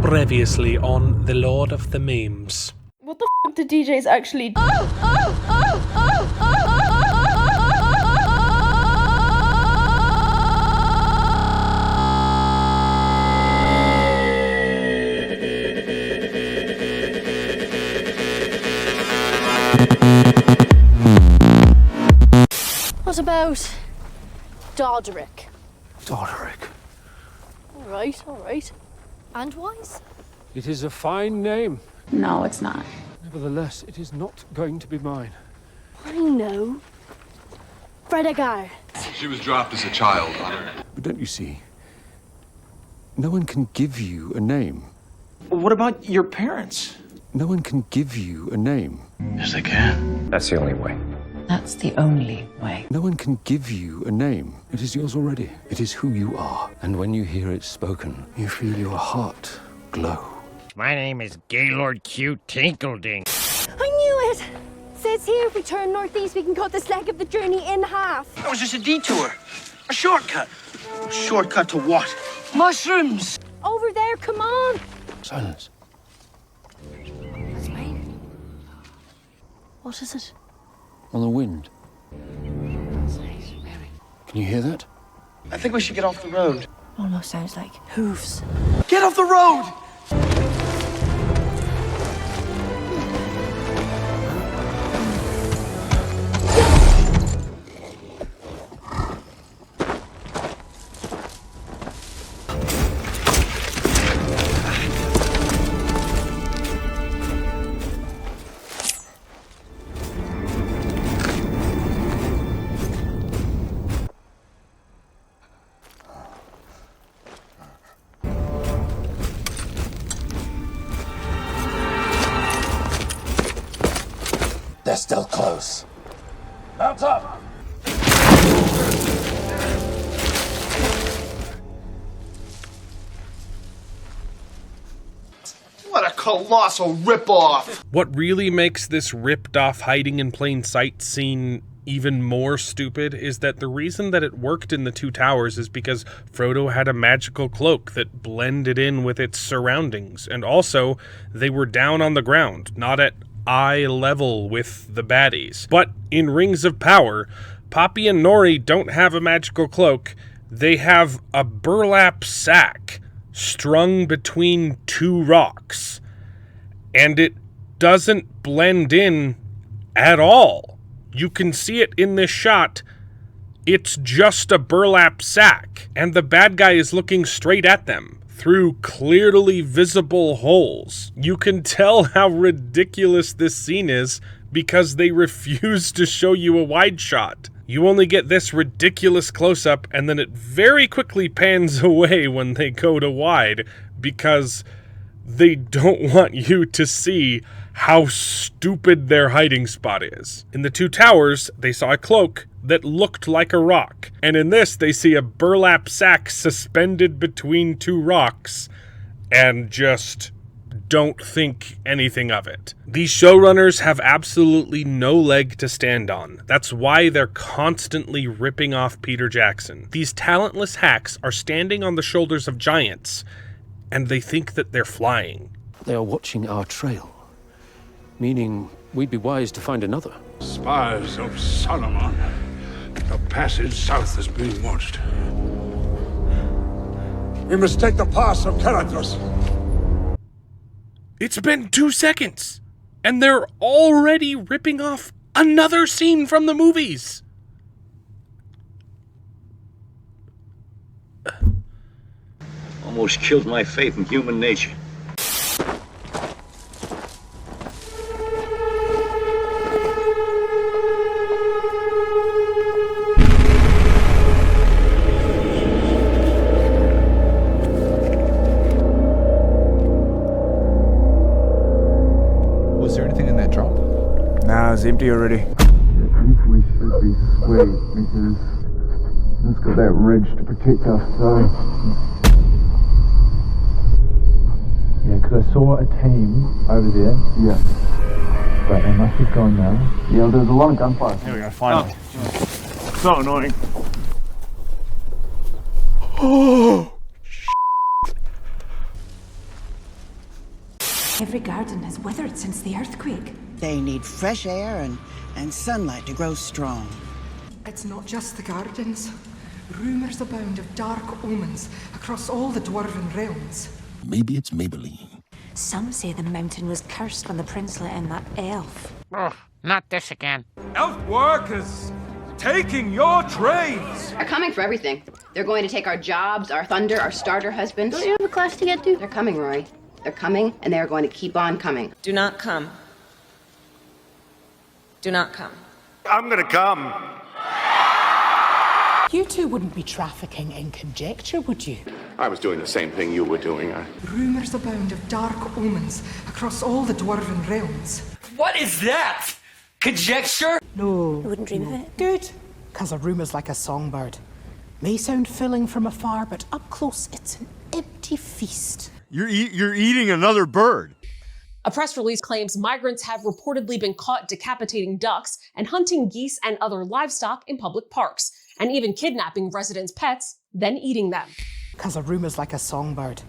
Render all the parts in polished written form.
Previously on The Lord of the Memes. What the f*** did DJs actually do? What about Doderick? Doderick. Alright. And Wise? It is a fine name. No, it's not. Nevertheless, it is not going to be mine. I know. Fredegar. She was dropped as a child. But don't you see? No one can give you a name. What about your parents? No one can give you a name. Yes, they can. That's the only way. That's the only way. No one can give you a name. It is yours already. It is who you are. And when you hear it spoken, you feel your heart glow. My name is Gaylord Q Tinkleding. I knew it! Says here if we turn northeast we can cut this leg of the journey in half. That was just a detour. A shortcut. A shortcut to what? Mushrooms! Over there, come on! Silence. What is it? On the wind. Can you hear that? I think we should get off the road. Almost sounds like hooves. Get off the road! They're still close. Mount up! What a colossal ripoff! What really makes this ripped-off hiding in plain sight scene even more stupid is that the reason that it worked in the Two Towers is because Frodo had a magical cloak that blended in with its surroundings, and also they were down on the ground, not at eye level with the baddies. But in Rings of Power, Poppy and Nori don't have a magical cloak. They have a burlap sack strung between two rocks. And it doesn't blend in at all. You can see it in this shot. It's just a burlap sack. And the bad guy is looking straight at them through clearly visible holes. You can tell how ridiculous this scene is because they refuse to show you a wide shot. You only get this ridiculous close-up and then it very quickly pans away when they go to wide because they don't want you to see how stupid their hiding spot is. In the Two Towers, they saw a cloak that looked like a rock. And in this, they see a burlap sack suspended between two rocks and just don't think anything of it. These showrunners have absolutely no leg to stand on. That's why they're constantly ripping off Peter Jackson. These talentless hacks are standing on the shoulders of giants, and they think that they're flying. They are watching our trail, meaning we'd be wise to find another. Spies of Solomon. The passage south is being watched. We must take the pass of Karathos. It's been 2 seconds, and they're already ripping off another scene from the movies. Almost killed my faith in human nature. Was there anything in that drop? Nah, it's empty already. I think we should be sweet because it's got that ridge to protect us, so. Yeah, because I saw a team over there. Yeah. But they must have gone now. Yeah, there's a lot of gunfire. Here we go, finally. So annoying. Oh! Every garden has withered since the earthquake. They need fresh air and sunlight to grow strong. It's not just the gardens. Rumours abound of dark omens across all the dwarven realms. Maybe it's Maybelline. Some say the mountain was cursed when the prince let in that elf. Oh, not this again. Elf workers, taking your trades. They're coming for everything. They're going to take our jobs, our thunder, our starter husbands. Don't you have a class to get to? They're coming, Rory. They're coming, and they're going to keep on coming. Do not come. Do not come. I'm gonna come. You two wouldn't be trafficking in conjecture, would you? I was doing the same thing you were doing. Rumours abound of dark omens across all the dwarven realms. What is that? Conjecture? No. I wouldn't dream of it. Good. Because a rumour's like a songbird. May sound filling from afar, but up close it's an empty feast. You're eating another bird. A press release claims migrants have reportedly been caught decapitating ducks and hunting geese and other livestock in public parks, and even kidnapping residents' pets, then eating them. Because a rumour's like a songbird.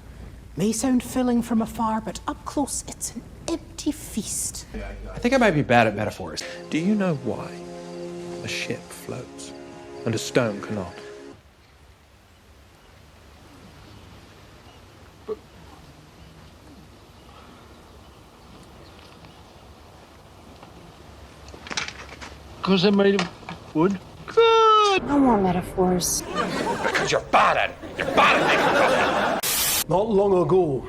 May sound filling from afar, but up close it's an empty feast. I think I might be bad at metaphors. Do you know why a ship floats and a stone cannot? Because they're made of wood. Good! No more metaphors. Because you're bad at it. You're bad at making. Not long ago,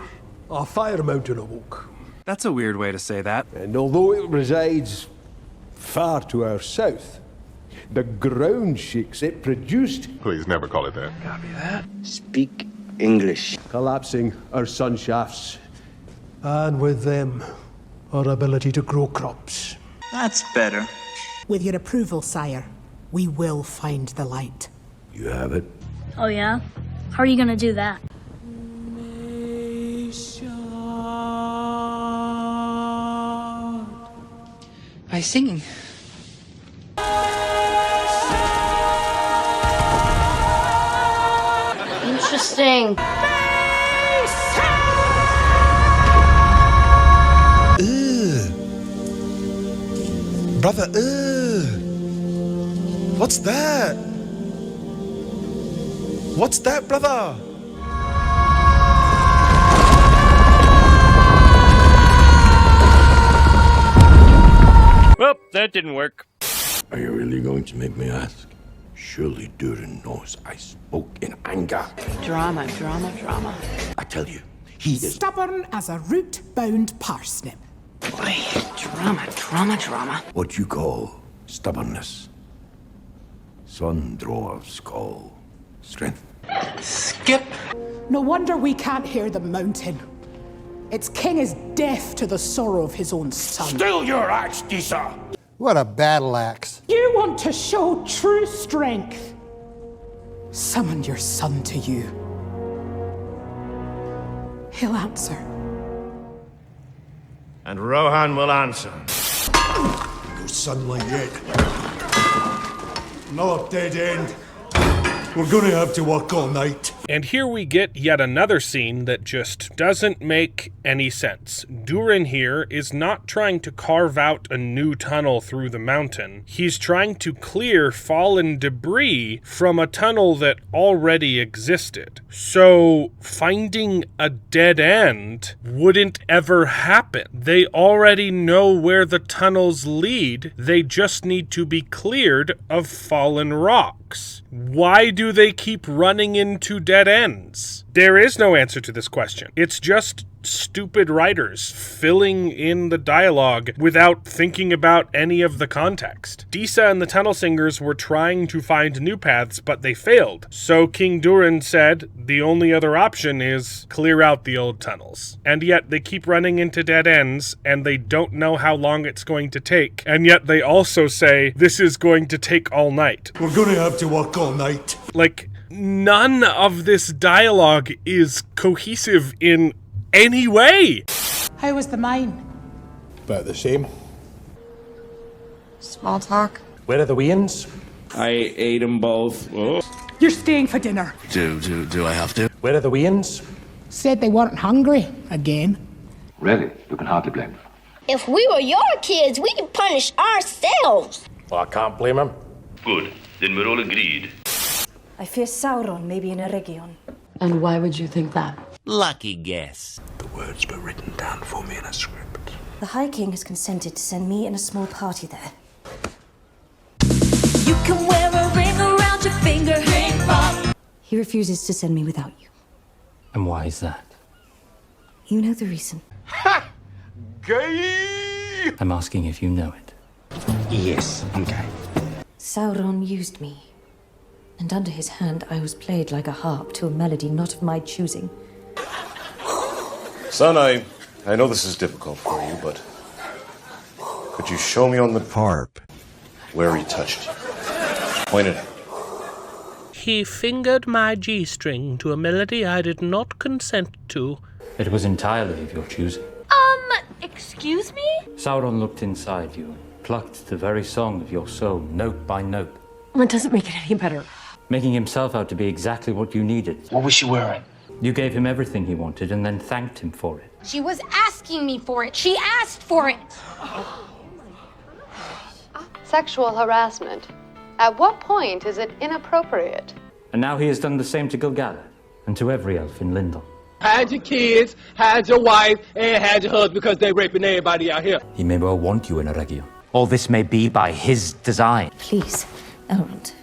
a fire mountain awoke. That's a weird way to say that. And although it resides far to our south, the ground shakes it produced. Please never call it that. Copy that. Speak English. Collapsing our sun shafts. And with them, our ability to grow crops. That's better. With your approval, sire, we will find the light. You have it. Oh yeah? How are you gonna do that? By singing. Interesting. Brother, what's that? What's that, brother? Well, that didn't work. Are you really going to make me ask? Surely Durin knows I spoke in anger. Drama, drama, drama. I tell you, he is stubborn as a root-bound parsnip. Boy, drama, drama, drama. what you call stubbornness. Son dwarves call strength. Skip. No wonder we can't hear the mountain. Its king is deaf to the sorrow of his own son. Still your axe, Disa. What a battle axe. You want to show true strength. Summon your son to you. He'll answer. And Rohan will answer. No sunlight yet. Another dead end. We're gonna have to work all night. And here we get yet another scene that just doesn't make any sense. Durin here is not trying to carve out a new tunnel through the mountain. He's trying to clear fallen debris from a tunnel that already existed. So finding a dead end wouldn't ever happen. They already know where the tunnels lead. They just need to be cleared of fallen rocks. Why do they keep running into dead ends? There is no answer to this question. It's just stupid writers filling in the dialogue without thinking about any of the context. Disa and the Tunnel Singers were trying to find new paths, but they failed. So King Durin said the only other option is clear out the old tunnels. And yet they keep running into dead ends, and they don't know how long it's going to take. And yet they also say this is going to take all night. We're gonna have to work all night. Like, none of this dialogue is cohesive in any way. How was the mine? About the same. Small talk. Where are the Wiens? I ate them both. Oh. You're staying for dinner. Do I have to? Where are the Wiens? Said they weren't hungry again. Really, you can hardly blame them. If we were your kids, we'd punish ourselves. Well, I can't blame him. Good. Then we're all agreed. I fear Sauron may be in a region. And why would you think that? Lucky guess. The words were written down for me in a script. The High King has consented to send me and a small party there. You can wear a ring around your finger. Ring pop. He refuses to send me without you. And why is that? You know the reason. Ha! Gay! I'm asking if you know it. Yes, okay. Sauron used me. And under his hand, I was played like a harp to a melody not of my choosing. Son, I know this is difficult for you, but could you show me on the harp where he touched you? Point it out. He fingered my G-string to a melody I did not consent to. It was entirely of your choosing. Excuse me? Sauron looked inside you and plucked the very song of your soul, note by note. That doesn't make it any better. Making himself out to be exactly what you needed. What was she wearing? You gave him everything he wanted and then thanked him for it. She was asking me for it. She asked for it. Sexual harassment. At what point is it inappropriate? And now he has done the same to Gil-galad and to every elf in Lindon. Hide your kids, hide your wife, and hide your husband because they raping everybody out here. He may well want you in a region. All this may be by his design. Please, Elrond.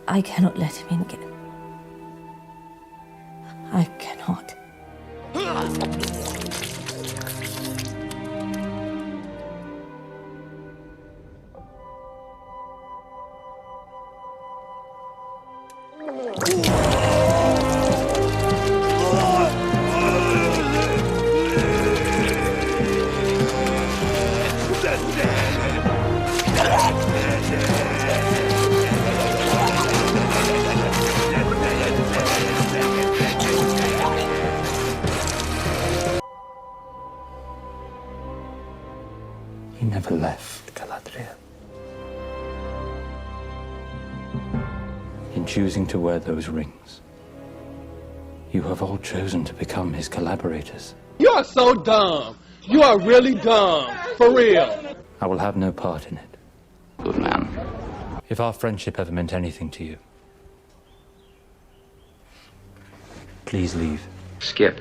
I cannot let him in again. I cannot. He never left Galadriel. In choosing to wear those rings, you have all chosen to become his collaborators. You are so dumb. You are really dumb. For real. I will have no part in it. Good man. If our friendship ever meant anything to you, please leave. Skip.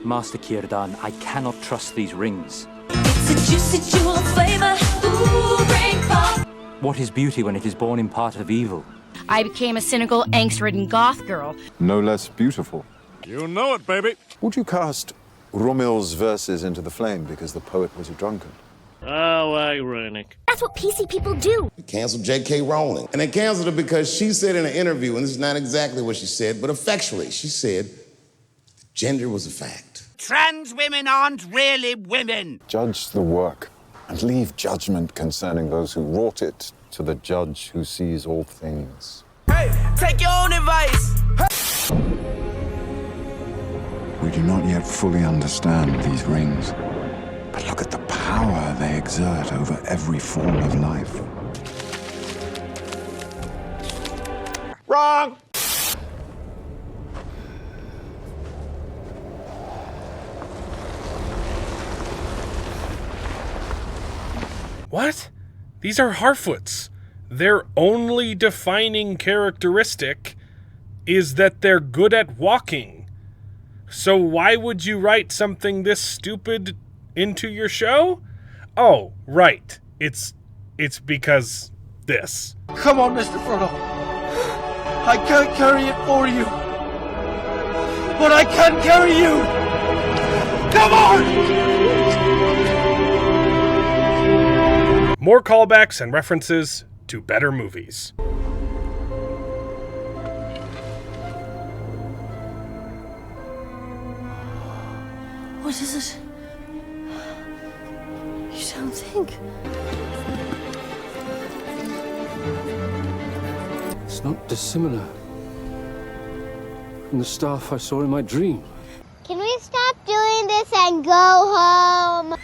Master Círdan, I cannot trust these rings. It's a juicy jewel flavor. Ooh, ring pop. What is beauty when it is born in part of evil? I became a cynical, angst-ridden goth girl. No less beautiful. You know it, baby. Would you cast Romil's verses into the flame because the poet was a drunkard? How ironic. That's what PC people do. They canceled J.K. Rowling. And they canceled her because she said in an interview, and this is not exactly what she said, but effectually, she said gender was a fact. Trans women aren't really women. Judge the work and leave judgment concerning those who wrought it to the judge who sees all things. Hey, take your own advice. We do not yet fully understand these rings, but look at the power they exert over every form of life. Wrong. What? These are Harfoots. Their only defining characteristic is that they're good at walking. So why would you write something this stupid into your show? Oh, right. It's because this. Come on, Mr. Frodo. I can't carry it for you. But I can carry you. Come on! More callbacks and references to better movies. What is it? You don't think? It's not dissimilar from the staff I saw in my dream. Can we stop doing this and go home?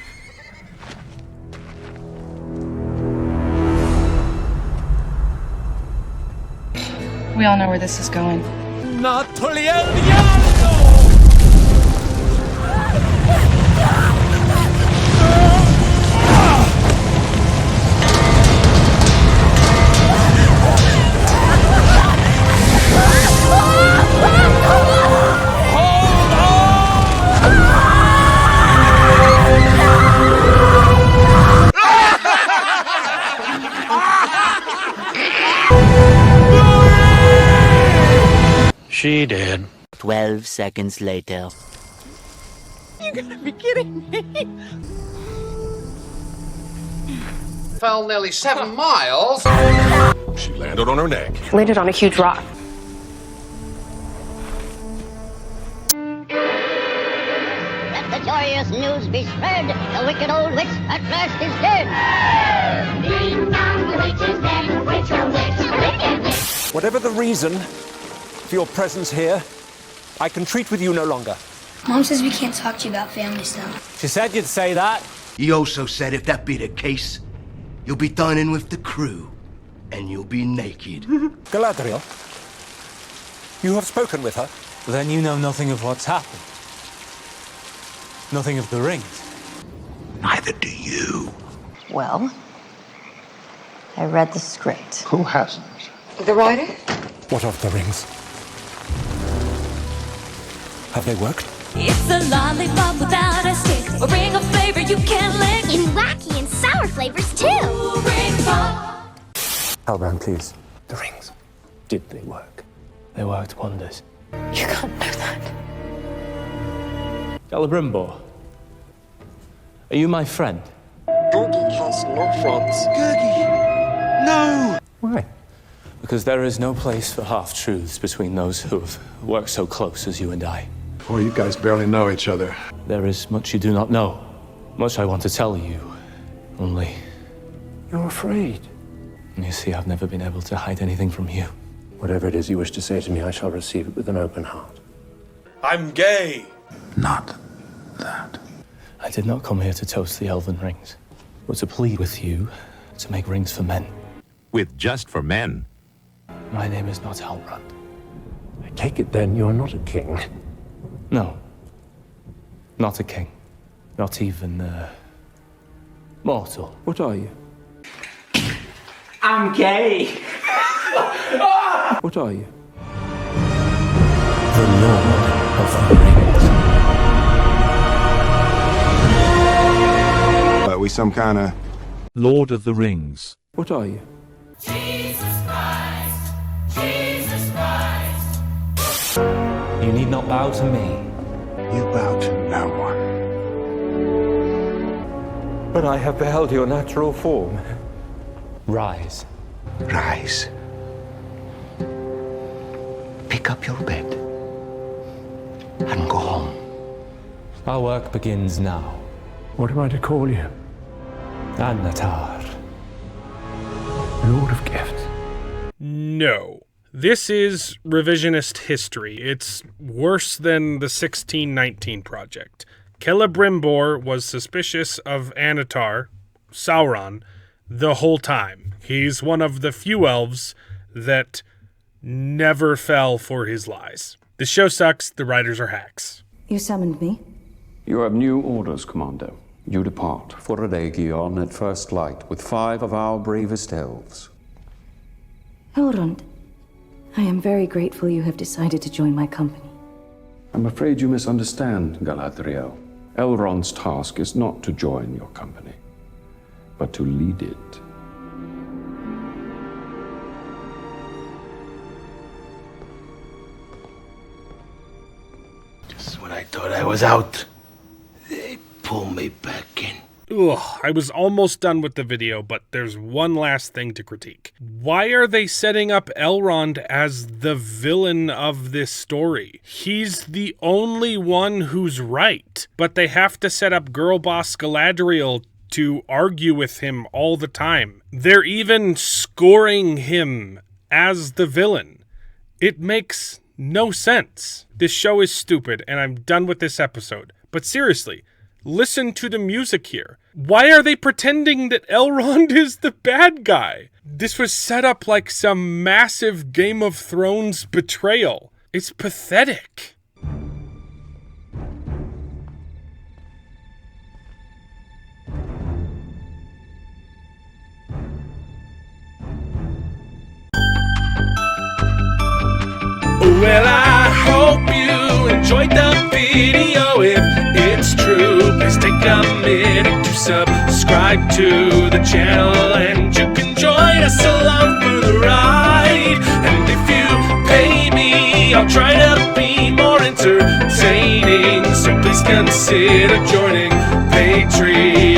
We all know where this is going. Not She did. 12 seconds later. You gotta be kidding me. Fell nearly 7 miles. She landed on her neck. Landed on a huge rock. Let the joyous news be spread. The wicked old witch at last is dead. Ding dong, the witch is dead. Witch, oh witch, wicked. Whatever the reason for your presence here, I can treat with you no longer. Mom says we can't talk to you about family stuff. She said you'd say that. He also said if that be the case, you'll be done in with the crew, and you'll be naked. Galadriel, you have spoken with her. Then you know nothing of what's happened. Nothing of the rings. Neither do you. Well, I read the script. Who hasn't? The writer? What of the rings? Have they worked? It's a lollipop without a stick, a ring of flavor you can't lick. And wacky and sour flavors too. Ooh, ring pop. Halbrand, please. The rings. Did they work? They worked wonders. You can't know that. Celebrimbor, are you my friend? Gergie has no friends. Gergie! No! Why? Because there is no place for half-truths between those who have worked so close as you and I. Boy, you guys barely know each other. There is much you do not know. Much I want to tell you. Only... You're afraid. You see, I've never been able to hide anything from you. Whatever it is you wish to say to me, I shall receive it with an open heart. I'm gay. Not that. I did not come here to toast the elven rings, but to plead with you to make rings for men. With just for men? My name is not Halbrand. I take it then you're not a king. No. Not a king. Not even, mortal. What are you? I'm gay! What are you? The Lord of the Rings. Are we some kind of Lord of the Rings? What are you? Jesus Christ, Jesus Christ. You need not bow to me. You bow to no one. But I have beheld your natural form. Rise. Rise. Pick up your bed and go home. Our work begins now. What am I to call you? Anatar. Lord of Gifts. No. This is revisionist history. It's worse than the 1619 Project. Celebrimbor was suspicious of Anatar, Sauron, the whole time. He's one of the few elves that never fell for his lies. The show sucks, the writers are hacks. You summoned me? You have new orders, Commander. You depart for Redegion at first light with 5 of our bravest elves. Elrond, I am very grateful you have decided to join my company. I'm afraid you misunderstand, Galadriel. Elrond's task is not to join your company, but to lead it. Just when I thought I was out, they pull me back in. Ugh, I was almost done with the video, but there's one last thing to critique. Why are they setting up Elrond as the villain of this story? He's the only one who's right, but they have to set up girl boss Galadriel to argue with him all the time. They're even scoring him as the villain. It makes no sense. This show is stupid, and I'm done with this episode. But seriously, listen to the music here. Why are they pretending that Elrond is the bad guy? This was set up like some massive Game of Thrones betrayal. It's pathetic. Well, I hope you enjoyed the video. If it's true, please take a minute to subscribe to the channel, and you can join us along for the ride. And if you pay me, I'll try consider joining Patreon.